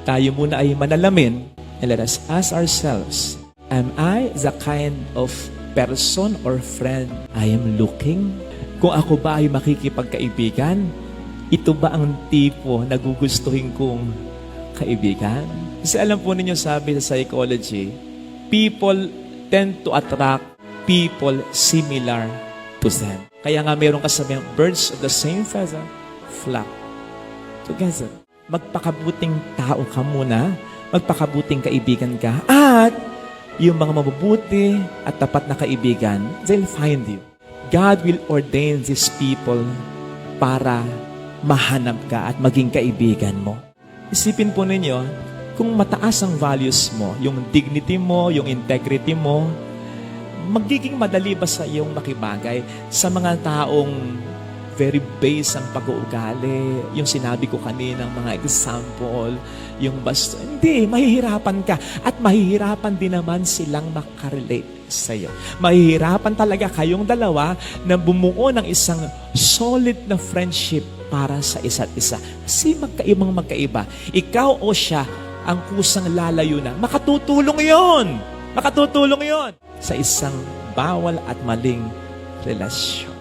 Tayo muna ay manalamin and let us ask ourselves, am I the kind of person or friend I am looking? Kung ako ba ay makikipagkaibigan, ito ba ang tipo na gugustuhin kong kaibigan? Kasi alam po ninyo, sabi sa psychology, people tend to attract people similar to them. Kaya nga mayroong kasabihang, birds of the same feather flock together. Magpakabuting tao ka muna, magpakabuting kaibigan ka, at yung mga mabubuti at tapat na kaibigan, they'll find you. God will ordain these people para mahanap ka at maging kaibigan mo. Isipin po ninyo, kung mataas ang values mo, yung dignity mo, yung integrity mo, magiging madali ba sa iyong makibagay sa mga taong very base ang pag-uugali, yung sinabi ko kaninang mga example, yung basta, hindi, mahihirapan ka. At mahihirapan din naman silang makarelate sa iyo. Mahihirapan talaga kayong dalawa na bumuo ng isang solid na friendship para sa isa't isa. Kasi magkaiba. Ikaw o siya ang kusang lalayo na. Makatutulong yon sa isang bawal at maling relasyon.